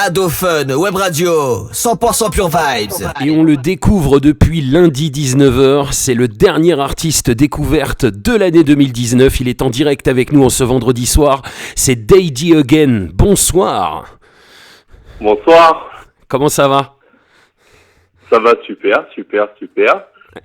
Rado Fun Web Radio, 100% Pure Vibes. Et on le découvre depuis lundi 19h, c'est le dernier artiste découverte de l'année 2019. Il est en direct avec nous en ce vendredi soir, c'est Daddy Again. Bonsoir. Bonsoir. Comment ça va ? Ça va super.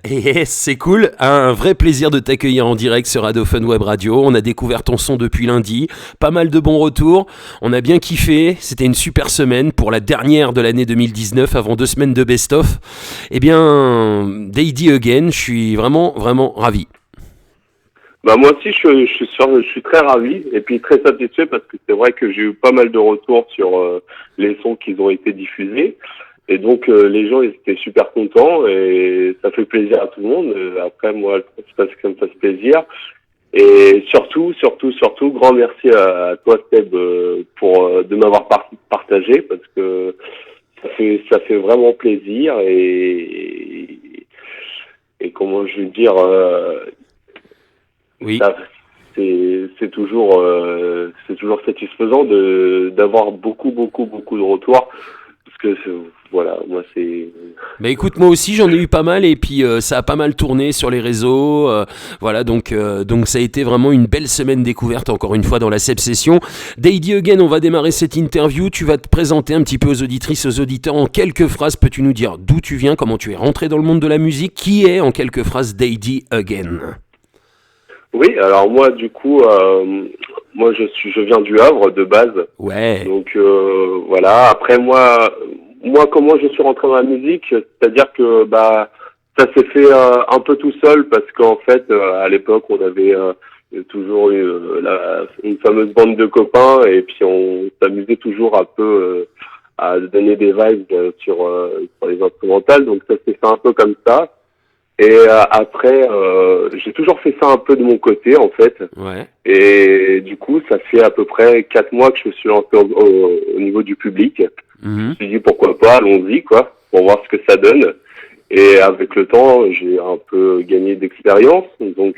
Et c'est cool, un vrai plaisir de t'accueillir en direct sur Radio Fun Web Radio. On a découvert ton son depuis lundi, pas mal de bons retours, on a bien kiffé, c'était une super semaine pour la dernière de l'année 2019 avant 2 semaines de best-of. Eh bien, Daddy Again, je suis vraiment ravi. Bah moi aussi je suis très ravi et puis très satisfait parce que c'est vrai que j'ai eu pas mal de retours sur les sons qui ont été diffusés. Et donc les gens ils étaient super contents et ça fait plaisir à tout le monde. Après moi c'est parce que ça me fasse plaisir. Et surtout grand merci à toi Seb pour de m'avoir partagé parce que ça fait vraiment plaisir et comment je vais dire oui. Ça, c'est toujours satisfaisant d'avoir beaucoup de retours parce que voilà, moi c'est... Bah écoute, moi aussi j'en ai eu pas mal et puis ça a pas mal tourné sur les réseaux, voilà donc ça a été vraiment une belle semaine découverte encore une fois dans la Seb Session. Daddy Again, on va démarrer cette interview, tu vas te présenter un petit peu aux auditrices, aux auditeurs en quelques phrases, peux-tu nous dire d'où tu viens, comment tu es rentré dans le monde de la musique, qui est en quelques phrases Daddy Again ? Oui, alors moi du coup, je viens du Havre de base. Ouais. Donc voilà. Après moi comment je suis rentré dans la musique, c'est-à-dire que ça s'est fait un peu tout seul parce qu'en fait à l'époque on avait toujours eu une fameuse bande de copains et puis on s'amusait toujours un peu à donner des vibes sur les instrumentales. Donc ça s'est fait un peu comme ça. Et après, j'ai toujours fait ça un peu de mon côté, en fait. Ouais. Et du coup, ça fait à peu près 4 mois que je me suis lancé au niveau du public. Je me suis dit, pourquoi pas, allons-y, quoi, pour voir ce que ça donne. Et avec le temps, j'ai un peu gagné d'expérience. Donc,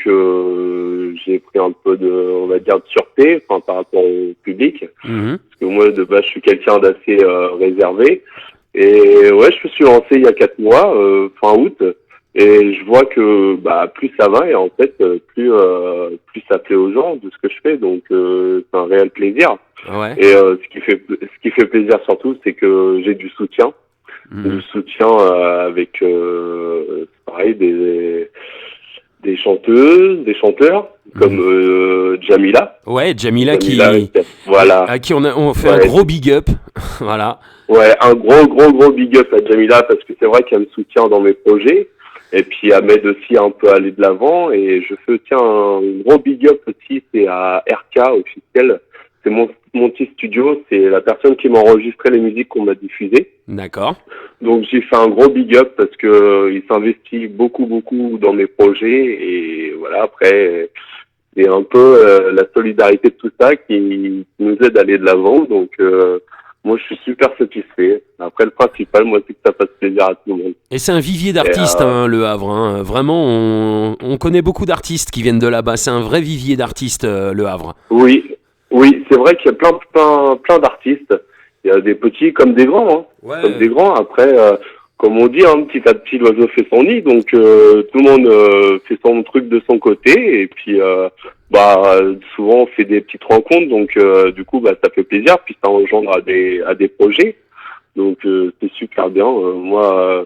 j'ai pris un peu on va dire, de sûreté, par rapport au public. Parce que moi, de base, je suis quelqu'un d'assez réservé. Et ouais, je me suis lancé il y a 4 mois, fin août. Et je vois que plus ça va et en fait plus ça plaît aux gens de ce que je fais, donc c'est un réel plaisir. Ouais. Et ce qui fait plaisir surtout, c'est que j'ai du soutien, avec pareil des chanteuses, des chanteurs comme Jamila. Ouais, Jamila qui voilà, à qui on fait un gros big up. Voilà. Ouais, un gros big up à Jamila parce que c'est vrai qu'elle me soutient dans mes projets. Et puis elle m'aide aussi un peu à aller de l'avant. Et je fais aussi un gros big up aussi, c'est à RK officiel. C'est mon petit studio, c'est la personne qui m'a enregistré les musiques qu'on m'a diffusées. D'accord. Donc j'ai fait un gros big up parce que il s'investit beaucoup dans mes projets. Et voilà, après c'est un peu la solidarité de tout ça qui nous aide à aller de l'avant. Donc moi, je suis super satisfait. Après, le principal, moi, c'est que ça fasse plaisir à tout le monde. Et c'est un vivier d'artistes, le Havre. Hein. Vraiment, on connaît beaucoup d'artistes qui viennent de là-bas. C'est un vrai vivier d'artistes, le Havre. Oui, c'est vrai qu'il y a plein d'artistes. Il y a des petits comme des grands. Hein. Ouais. Comme des grands. Après, comme on dit, petit à petit, l'oiseau fait son nid. Donc, tout le monde fait son truc de son côté. Et puis, souvent, on fait des petites rencontres. Donc, du coup, ça fait plaisir. Puis, ça engendre à des projets. Donc, c'est super bien. Moi,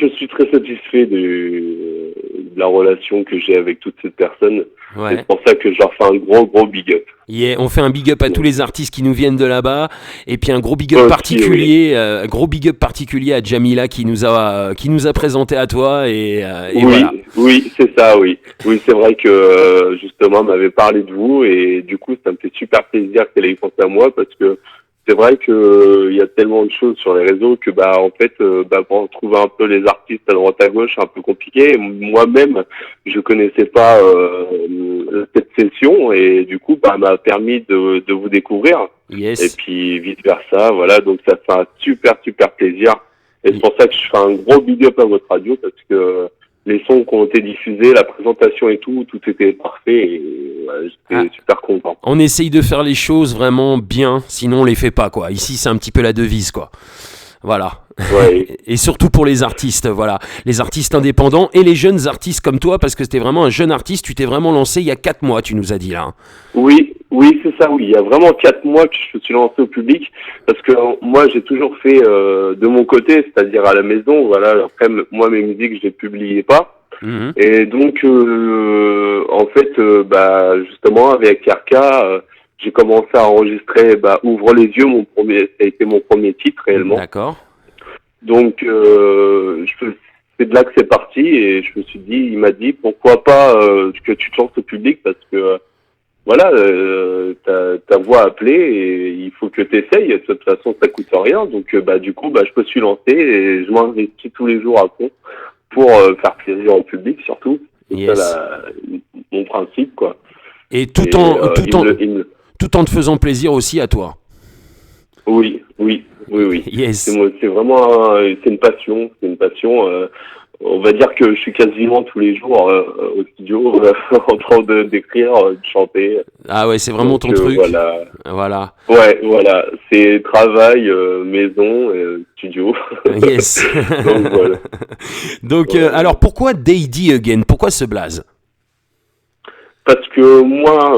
je suis très satisfait de la relation que j'ai avec toutes ces personnes. Ouais. C'est pour ça que je leur fais un gros big up. Yeah, on fait un big up à tous les artistes qui nous viennent de là-bas, et puis un gros big up particulier, à Jamila qui nous a présenté à toi et voilà. Oui, c'est ça, oui, c'est vrai que justement, elle m'avait parlé de vous et du coup, ça me fait super plaisir qu'elle ait pensé à moi parce que c'est vrai que il y a tellement de choses sur les réseaux que en fait pour trouver un peu les artistes à droite à gauche c'est un peu compliqué. Moi-même je connaissais pas cette session et du coup m'a permis de vous découvrir. Yes. Et puis vice versa, voilà, donc ça fait un super plaisir et c'est pour ça que je fais un gros big up à votre radio parce que les sons qui ont été diffusés, la présentation et tout était parfait et j'étais super content. On essaye de faire les choses vraiment bien, sinon on les fait pas, quoi. Ici, c'est un petit peu la devise, quoi. Voilà. Ouais. Et surtout pour les artistes, voilà. Les artistes indépendants et les jeunes artistes comme toi, parce que c'était vraiment un jeune artiste, tu t'es vraiment lancé il y a 4 mois, tu nous as dit là. Oui, c'est ça, oui. Il y a vraiment 4 mois que je me suis lancé au public, parce que moi, j'ai toujours fait de mon côté, c'est-à-dire à la maison, voilà. Après, moi, mes musiques, je les publiais pas. Mmh. Et donc, en fait, justement, avec Arca, j'ai commencé à enregistrer Ouvre les yeux, ça a été mon premier titre réellement. D'accord. Donc, c'est de là que c'est parti et je me suis dit, il m'a dit, pourquoi pas que tu te lances au public parce que voilà, ta voix a appelé et il faut que tu essayes. De toute façon, ça coûte rien. Donc, du coup, je me suis lancé et je m'investis tous les jours à fond pour faire plaisir au public surtout. C'est Yes. ça mon principe, quoi. Et tout en te faisant plaisir aussi à toi. Oui. Yes. C'est vraiment c'est une passion. On va dire que je suis quasiment tous les jours au studio en train d'écrire, de chanter. Ah ouais, c'est vraiment ton truc. Voilà. Ouais, voilà. C'est travail, maison, studio. Yes. Donc voilà. Donc, alors pourquoi Daddy Again? Pourquoi ce blaze? Parce que moi,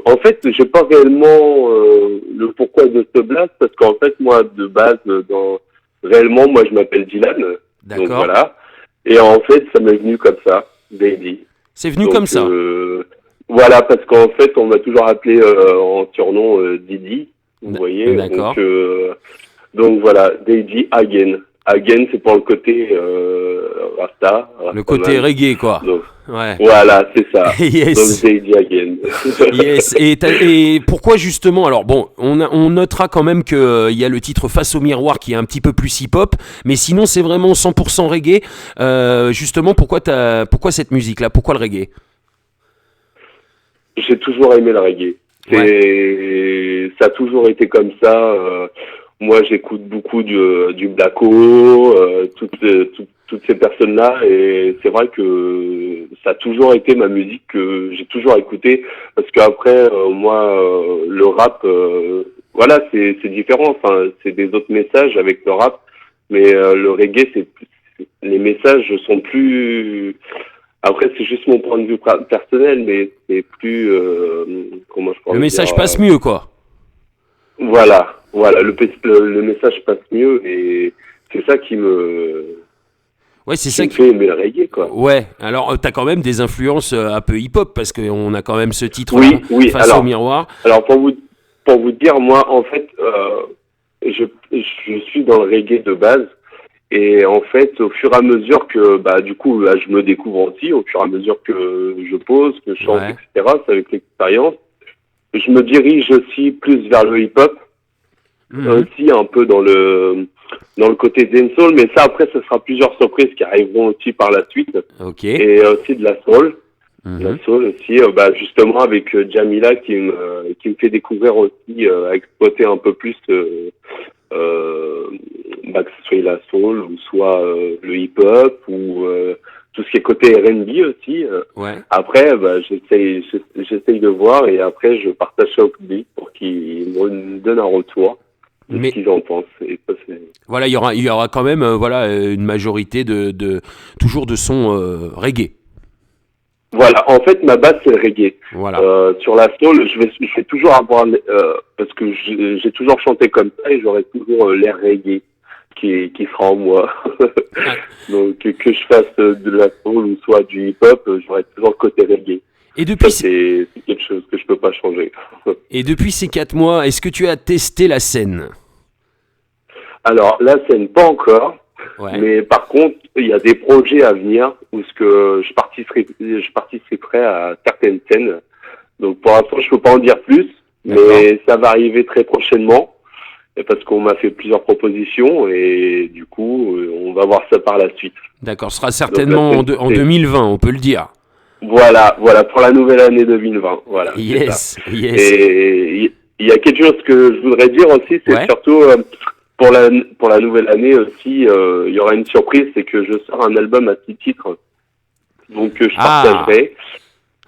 en fait, j'ai pas réellement le pourquoi de ce blaze, parce qu'en fait, moi, de base, réellement, moi, je m'appelle Dylan. D'accord. Donc voilà. Et en fait, ça m'est venu comme ça, Daddy. C'est venu comme ça. Voilà, parce qu'en fait, on m'a toujours appelé en surnom Didi. Vous voyez. D'accord. Donc voilà, Daddy Again. Again, c'est pour le côté Rasta. Le côté reggae, quoi. Donc, ouais. Voilà, c'est ça. Yes. Donc Daddy Again. Yes. Et pourquoi justement? Alors bon, on notera quand même que il y a le titre Face au miroir qui est un petit peu plus hip-hop, mais sinon c'est vraiment 100% reggae. Justement, pourquoi cette musique-là? Pourquoi le reggae? J'ai toujours aimé le reggae. Ouais. Ça a toujours été comme ça. Moi, j'écoute beaucoup du Blacko, toutes ces personnes-là, et c'est vrai que ça a toujours été ma musique que j'ai toujours écoutée, parce qu'après, moi, le rap, voilà, c'est différent. Enfin, c'est des autres messages avec le rap, mais le reggae, les messages sont plus. Après, c'est juste mon point de vue personnel, mais c'est plus. Comment je pourrais Le message dire, passe mieux, quoi. Voilà, le message passe mieux et c'est ça qui me. Ouais, c'est ça qui me fait aimer le reggae, quoi. Ouais, alors t'as quand même des influences un peu hip-hop parce qu'on a quand même ce titre oui, Face au miroir. Alors pour vous dire, moi en fait, je suis dans le reggae de base et en fait au fur et à mesure que du coup là, je me découvre aussi, au fur et à mesure que je pose, que je chante, etc. C'est avec l'expérience. Je me dirige aussi plus vers le hip-hop, aussi un peu dans le côté dancehall, mais ça après ce sera plusieurs surprises qui arriveront aussi par la suite. Ok. Et aussi de la soul, la soul aussi, justement avec Jamila qui me fait découvrir aussi à exploiter un peu plus que ce soit la soul ou soit le hip-hop ou tout ce qui est côté R&B aussi. Ouais. Après, j'essaye de voir et après je partage ça au public pour qu'ils me donnent un retour de ce qu'ils en pensent. Et ça, voilà, il y aura quand même une majorité toujours de sons reggae. Voilà, en fait ma base c'est le reggae. Voilà. Sur la soul, je vais toujours avoir parce que j'ai toujours chanté comme ça et j'aurai toujours l'air reggae qui sera en moi. Donc que je fasse de la soul ou soit du hip-hop, j'aurai toujours le côté reggae. Et depuis, ça, c'est quelque chose que je peux pas changer. Et depuis ces 4 mois, est-ce que tu as testé la scène? Alors la scène pas encore, mais par contre il y a des projets à venir où je participerai à certaines scènes. Donc pour l'instant je peux pas en dire plus, mais ça va arriver très prochainement. Parce qu'on m'a fait plusieurs propositions et du coup, on va voir ça par la suite. D'accord, ce sera certainement en 2020, on peut le dire. Voilà, pour la nouvelle année 2020. Voilà. Yes. Et il y a quelque chose que je voudrais dire aussi, c'est surtout pour la nouvelle année aussi, il y aura une surprise, c'est que je sors un album à 6 titres. donc je partagerai.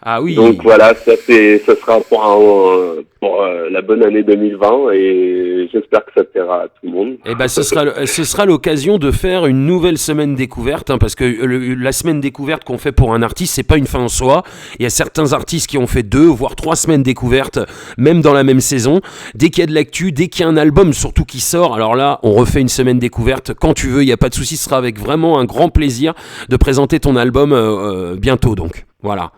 Ah oui. Donc voilà, ça sera pour la bonne année 2020 et j'espère que ça plaira à tout le monde. Eh ben, ce sera l'occasion de faire une nouvelle semaine découverte, parce que la semaine découverte qu'on fait pour un artiste, c'est pas une fin en soi. Il y a certains artistes qui ont fait 2 voire 3 semaines découvertes, même dans la même saison. Dès qu'il y a de l'actu, dès qu'il y a un album surtout qui sort, alors là, on refait une semaine découverte quand tu veux. Il y a pas de souci, ce sera avec vraiment un grand plaisir de présenter ton album bientôt. Donc voilà.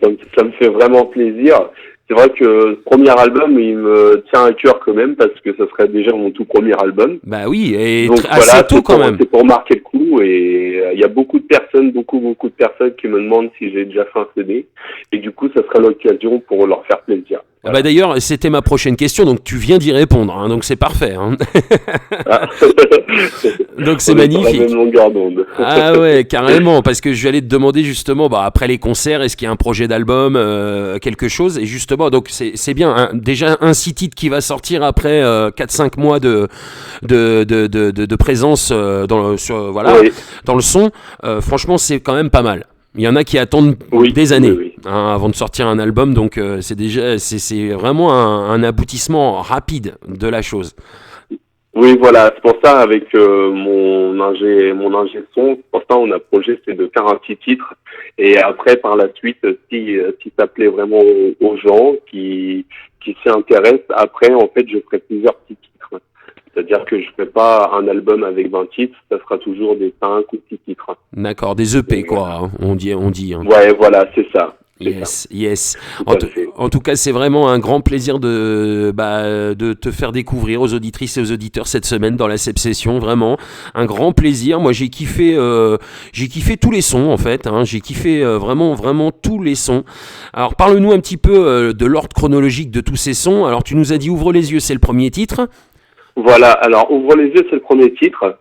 Ça me fait vraiment plaisir. C'est vrai que le premier album, il me tient à cœur quand même, parce que ça serait déjà mon tout premier album. Bah oui, et donc assez tôt quand même. C'est pour marquer le coup, et il y a beaucoup de personnes qui me demandent si j'ai déjà fait un CD, et du coup, ça sera l'occasion pour leur faire plaisir. Voilà. Bah d'ailleurs, c'était ma prochaine question, donc tu viens d'y répondre, hein, donc c'est parfait. Hein. Donc c'est magnifique. Sur la même longueur d'onde. Ah ouais, carrément, parce que je vais aller te demander justement, après les concerts, est-ce qu'il y a un projet d'album, quelque chose, et justement, donc c'est bien, hein, déjà un 6 titres qui va sortir après 4-5 mois de présence dans le son, franchement c'est quand même pas mal. Il y en a qui attendent des années hein, avant de sortir un album, donc c'est vraiment un aboutissement rapide de la chose. Oui, voilà, c'est pour ça avec mon ingé son, pour ça on a projet c'est de faire un petit titre, et après par la suite si ça plaît vraiment aux gens qui s'y intéressent, après en fait je ferai plusieurs petits titres. C'est-à-dire que je ne ferai pas un album avec 20 titres, ça sera toujours des 5 ou 6 titres. D'accord, des EP quoi, hein, on dit. Hein. Ouais, voilà, c'est ça. Yes. En tout cas, c'est vraiment un grand plaisir de te faire découvrir aux auditrices et aux auditeurs cette semaine dans la Seb Session. Vraiment, un grand plaisir. Moi, j'ai kiffé tous les sons en fait. Hein. J'ai kiffé vraiment tous les sons. Alors, parle-nous un petit peu de l'ordre chronologique de tous ces sons. Alors, tu nous as dit Ouvre les yeux, c'est le premier titre. Voilà. Alors, Ouvre les yeux, c'est le premier titre.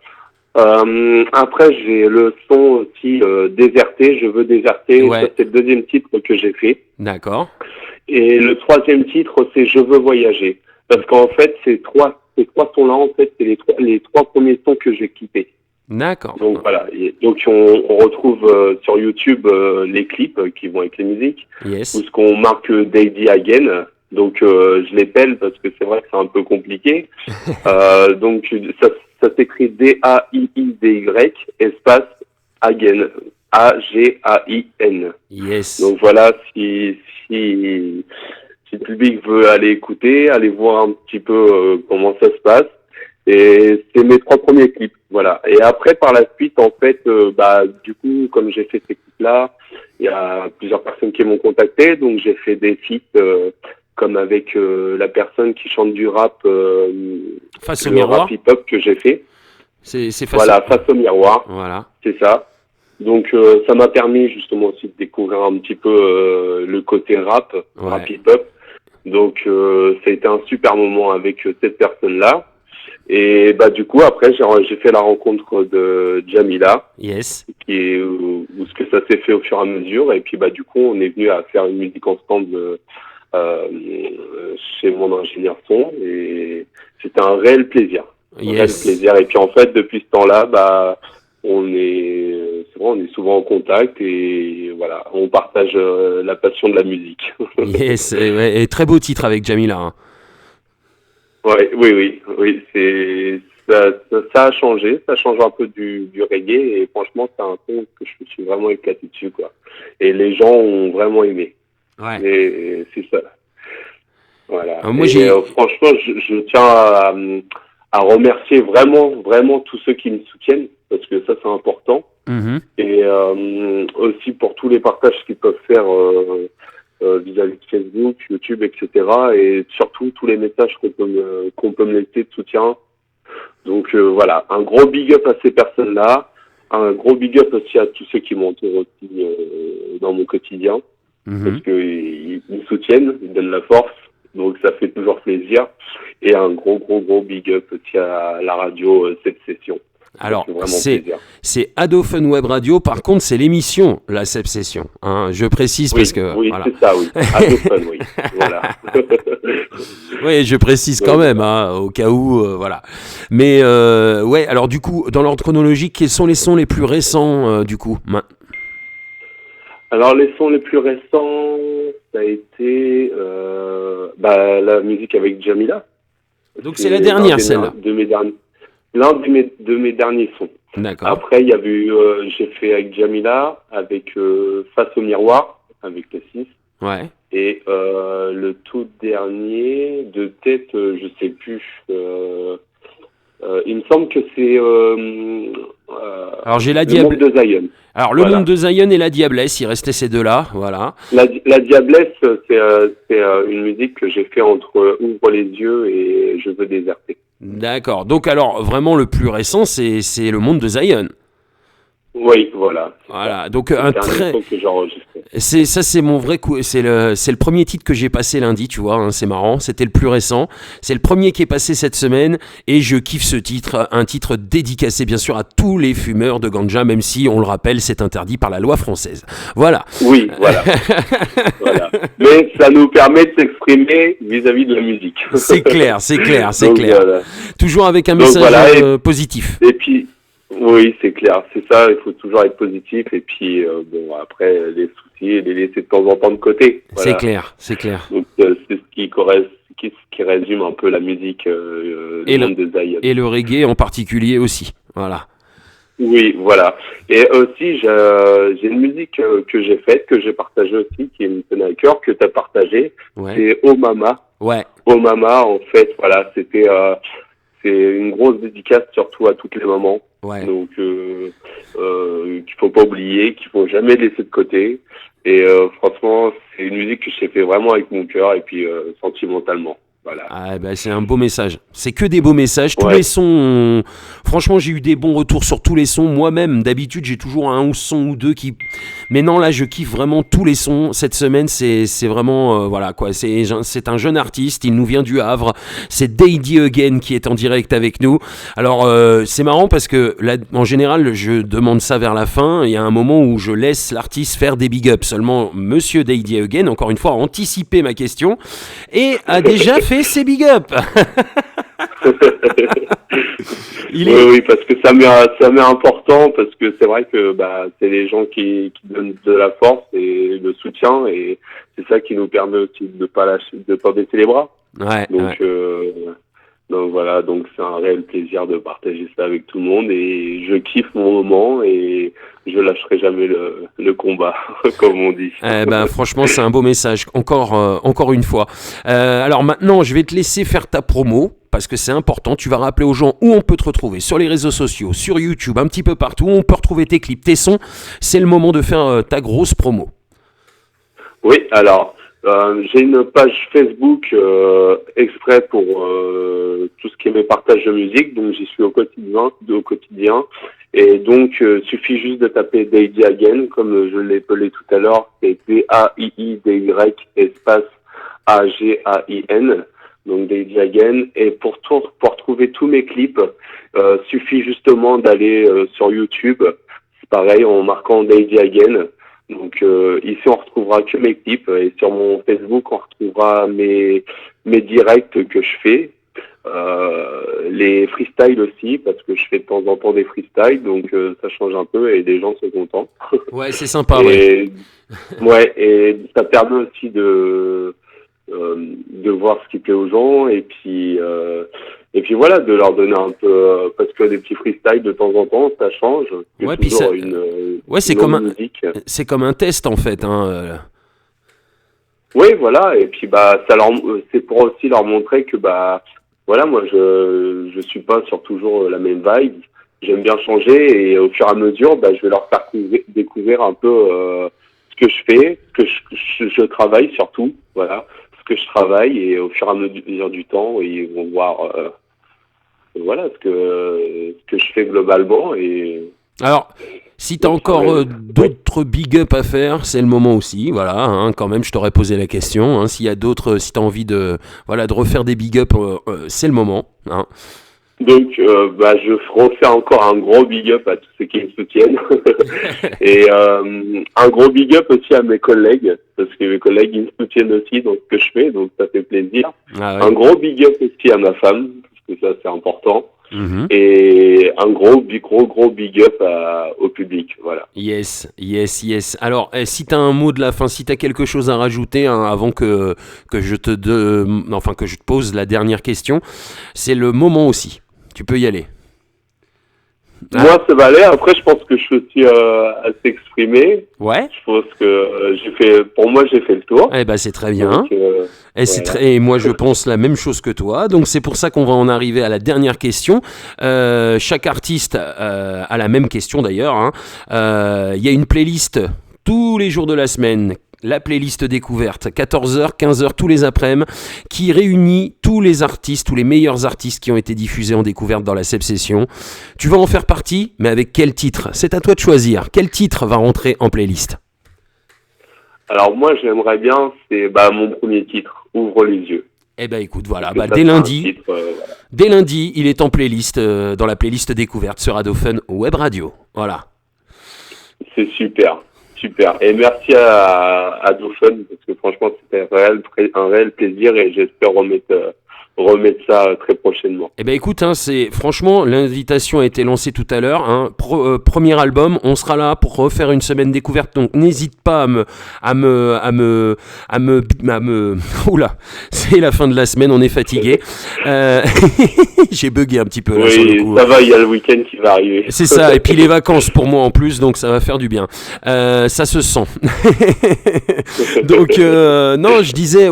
Après j'ai le son aussi Déserté, je veux déserter, ça c'est le deuxième titre que j'ai fait. D'accord. Et le troisième titre c'est Je veux voyager, parce qu'en fait ces trois sons là en fait c'est les trois premiers sons que j'ai kiffés. D'accord. Donc voilà, donc on retrouve sur YouTube les clips qui vont avec les musiques, où ce qu'on marque Daddy Again. Donc je les pèle parce que c'est vrai que c'est un peu compliqué. Donc ça s'écrit D-A-I-I-D-Y espace Again, A-G-A-I-N. Yes. Donc voilà, si le public veut aller écouter, aller voir un petit peu comment ça se passe. Et c'est mes 3 premiers clips, voilà. Et après, par la suite, en fait, du coup, comme j'ai fait ces clips-là, il y a plusieurs personnes qui m'ont contacté, donc j'ai fait des feats comme avec la personne qui chante du rap, Face au miroir, rap hip-hop que j'ai fait. C'est Face au miroir. Voilà. C'est ça. Donc ça m'a permis justement aussi de découvrir un petit peu le côté rap hip-hop. Donc ça a été un super moment avec cette personne-là. Et du coup après j'ai fait la rencontre de Jamila. Yes. Où ce que ça s'est fait au fur et à mesure. Et puis du coup on est venu à faire une musique ensemble chez mon ingénieur son, et c'était un réel plaisir. Réel plaisir. Et puis en fait depuis ce temps-là on est souvent en contact, et voilà, on partage la passion de la musique. Yes. Et très beau titre avec Jamila. Hein. Oui, ça a changé, ça change un peu du reggae, et franchement c'est un son que je me suis vraiment éclaté dessus quoi. Et les gens ont vraiment aimé. Ouais. Et c'est ça. Voilà. Moi, franchement, je tiens à remercier vraiment tous ceux qui me soutiennent, parce que ça c'est important. Mm-hmm. Et aussi pour tous les partages qu'ils peuvent faire vis-à-vis de Facebook, YouTube, etc. Et surtout tous les messages qu'on peut me laisser de soutien. Donc voilà, un gros big up à ces personnes-là, un gros big up aussi à tous ceux qui m'entourent aussi dans mon quotidien. Parce qu'ils me soutiennent, ils me donnent la force, donc ça fait toujours plaisir. Et un gros big up aussi à la radio Seb Session. Alors, c'est Ado Fun Web Radio, par contre, c'est l'émission, la Seb Session. Hein, je précise parce que... Oui, voilà. C'est ça, oui. Ado Fun, oui. Voilà. Oui, je précise quand même, hein, au cas où, voilà. Mais, alors du coup, dans l'ordre chronologique, quels sont les sons les plus récents, du coup Alors les sons les plus récents, ça a été la musique avec Jamila. Donc c'est la dernière, celle-là. L'un de mes derniers sons. D'accord. Après, il y a eu, j'ai fait avec Jamila, avec Face au miroir, avec le 6. Ouais. Et le tout dernier, de tête, je sais plus. Il me semble que c'est alors j'ai la Le Monde de Zion. Alors le Monde de Zion et la Diablesse, il restait ces deux-là, voilà. La Diablesse, c'est une musique que j'ai fait entre Ouvre les yeux et Je veux déserter. D'accord. Donc alors vraiment le plus récent, c'est le Monde de Zion. Oui, voilà. Voilà, donc c'est un son que j'ai enregistré. C'est mon vrai coup, c'est le premier titre que j'ai passé lundi, tu vois, hein, c'est marrant, c'était le plus récent, c'est le premier qui est passé cette semaine et je kiffe ce titre, un titre dédicacé bien sûr à tous les fumeurs de ganja, même si on le rappelle, c'est interdit par la loi française. Voilà. Oui, voilà. Voilà. Mais ça nous permet de s'exprimer vis-à-vis de la musique. C'est clair. Donc, clair. Voilà. Toujours avec un message positif. Et puis oui, c'est clair, c'est ça, il faut toujours être positif et puis après les soucis, les laisser de temps en temps de côté. Voilà. C'est clair. Donc c'est ce qui résume un peu la musique le monde de Zion. Et le reggae en particulier aussi, voilà. Oui, voilà. Et aussi, j'ai une musique que j'ai faite, que j'ai partagée aussi, qui me tenait à cœur, que tu as partagée, c'est Oh Mama. Ouais. Oh Mama, en fait, voilà, c'est une grosse dédicace surtout à toutes les mamans. Ouais. Donc qu'il faut pas oublier, qu'il faut jamais laisser de côté. Et franchement, c'est une musique que j'ai fait vraiment avec mon cœur et puis sentimentalement. Voilà. Ah, bah, c'est un beau message. C'est que des beaux messages. Tous les sons, franchement, j'ai eu des bons retours sur tous les sons. Moi-même, d'habitude, j'ai toujours un son ou deux qui. Mais non, là, je kiffe vraiment tous les sons. Cette semaine, c'est vraiment, voilà quoi. C'est un jeune artiste. Il nous vient du Havre. C'est Daddy Again qui est en direct avec nous. Alors, c'est marrant parce que là, en général, je demande ça vers la fin. Il y a un moment où je laisse l'artiste faire des big ups. Seulement, Monsieur Daddy Again, encore une fois, a anticipé ma question et a déjà fait ses big up. Oui, parce que ça m'est important, parce que c'est vrai que c'est les gens qui donnent de la force et le soutien, et c'est ça qui nous permet aussi de pas lâcher, de pas baisser les bras. Ouais. Donc voilà, donc c'est un réel plaisir de partager ça avec tout le monde, et je kiffe mon moment et je lâcherai jamais le combat, comme on dit. Franchement, c'est un beau message, encore une fois. Alors maintenant, je vais te laisser faire ta promo, parce que c'est important. Tu vas rappeler aux gens où on peut te retrouver, sur les réseaux sociaux, sur YouTube, un petit peu partout, où on peut retrouver tes clips, tes sons. C'est le moment de faire ta grosse promo. Oui, alors, j'ai une page Facebook exprès pour tout ce qui est mes partages de musique, donc j'y suis au quotidien. Et donc, suffit juste de taper Daddy Again, comme je l'ai appelé tout à l'heure, c'est DAIIDY espace AGAIN, donc Daddy Again. Et pour trouver tous mes clips, suffit justement d'aller sur YouTube, c'est pareil, en marquant Daddy Again. Donc ici on retrouvera que mes clips, et sur mon Facebook on retrouvera mes directs que je fais, les freestyles aussi, parce que je fais de temps en temps des freestyles, donc ça change un peu et les gens sont contents. Ouais, c'est sympa. Et ça permet aussi de voir ce qui plaît aux gens, et puis voilà, de leur donner un peu, parce que des petits freestyles de temps en temps, ça change. Ouais, puis ça, c'est comme un test en fait. Oui, voilà, et puis c'est pour aussi leur montrer que voilà, moi je suis pas sur toujours la même vibe. J'aime bien changer, et au fur et à mesure, je vais leur faire découvrir un peu ce que je fais, ce que je travaille surtout, voilà, ce que je travaille, et au fur et à mesure du temps, ils vont voir voilà ce que je fais globalement. Et alors, si tu as encore d'autres big up à faire, c'est le moment aussi. Voilà, quand même, je t'aurais posé la question. S'il y a d'autres, si tu as envie de refaire des big up, c'est le moment. Donc, je refais encore un gros big up à tous ceux qui me soutiennent. Et un gros big up aussi à mes collègues, parce que mes collègues, ils me soutiennent aussi dans ce que je fais, donc ça fait plaisir. Ah ouais. Un gros big up aussi à ma femme, parce que ça, c'est important. Et un gros big up au public, voilà. Yes. Alors, si t'as un mot de la fin, si t'as quelque chose à rajouter avant que je te pose la dernière question, c'est le moment aussi. Tu peux y aller. Moi, ça va aller. Après, je pense que je suis aussi assez exprimé. Ouais. Je pense que j'ai fait le tour. Eh ben, c'est très bien. Donc, Et moi, je pense la même chose que toi. Donc, c'est pour ça qu'on va en arriver à la dernière question. Chaque artiste a la même question d'ailleurs. Il y a une playlist tous les jours de la semaine. La playlist découverte, 14h, 15h tous les après-midi, qui réunit tous les artistes, tous les meilleurs artistes qui ont été diffusés en découverte dans la Session. Tu vas en faire partie, mais avec quel titre ? C'est à toi de choisir. Quel titre va rentrer en playlist ? Alors moi, j'aimerais bien, c'est mon premier titre, Ouvre les yeux. Eh ben écoute, voilà, dès lundi, dès lundi, il est en playlist, dans la playlist découverte sur Radofun Web Radio. Voilà. C'est super. Et merci à Dauphin, parce que franchement, c'était un réel plaisir et j'espère remettre ça très prochainement. Eh ben écoute, franchement, l'invitation a été lancée tout à l'heure. Premier album, on sera là pour refaire une semaine découverte. Donc n'hésite pas à me. Oula, c'est la fin de la semaine, on est fatigué. J'ai bugué un petit peu là sur le coup. Ça va, il y a le week-end qui va arriver. C'est ça, et puis les vacances pour moi en plus, donc ça va faire du bien. Ça se sent. Donc non, je disais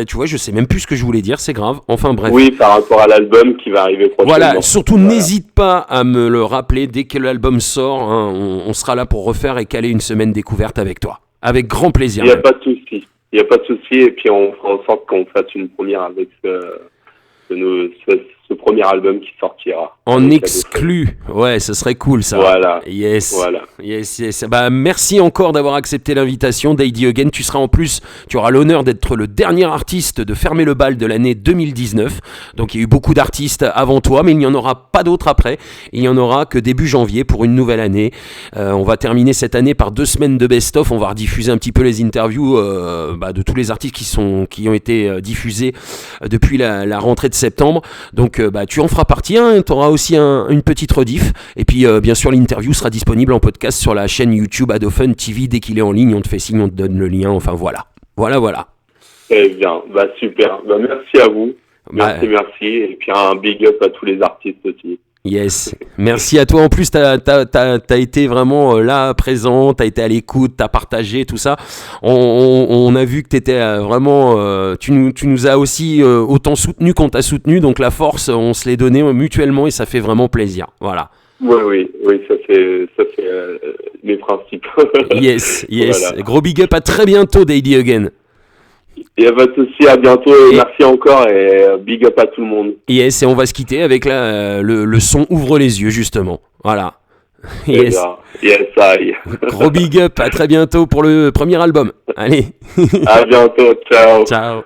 tu vois, je sais même plus ce que je voulais dire. C'est grave, enfin bref. Oui, par rapport à l'album qui va arriver prochainement. Voilà, surtout n'hésite pas à me le rappeler dès que l'album sort, on sera là pour refaire et caler une semaine découverte avec toi. Avec grand plaisir. Il n'y a pas de souci, et puis on fera en sorte qu'on fasse une première avec ce premier album qui sortira. En exclu, ouais, ce serait cool ça. Voilà. Yes. Merci encore d'avoir accepté l'invitation, Daddy Again. Tu auras l'honneur d'être le dernier artiste de fermer le bal de l'année 2019. Donc il y a eu beaucoup d'artistes avant toi, mais il n'y en aura pas d'autres après. Il n'y en aura que début janvier pour une nouvelle année. On va terminer cette année par 2 semaines de best-of. On va rediffuser un petit peu les interviews de tous les artistes qui ont été diffusés depuis la rentrée de septembre. Donc tu en feras partie, tu auras aussi une petite rediff, et puis bien sûr l'interview sera disponible en podcast sur la chaîne YouTube Adofun TV. Dès qu'il est en ligne, on te fait signe, on te donne le lien, enfin voilà. Eh bien, super, merci à vous, merci, et puis un big up à tous les artistes aussi. Yes, merci à toi. En plus, t'as été vraiment là, présent, t'as été à l'écoute, t'as partagé tout ça. On a vu que t'étais vraiment. Tu nous as aussi autant soutenu qu'on t'a soutenu. Donc la force, on se l'est donné mutuellement et ça fait vraiment plaisir. Voilà. Oui, ça fait mes principes. Yes. Voilà. Gros big up, à très bientôt, Daddy Again. Il n'y a pas de souci, à bientôt et merci encore et big up à tout le monde. Yes, et on va se quitter avec le son Ouvre les yeux justement. Voilà. Yes. Aïe. Gros big up, à très bientôt pour le premier album. Allez. À bientôt, ciao. Ciao.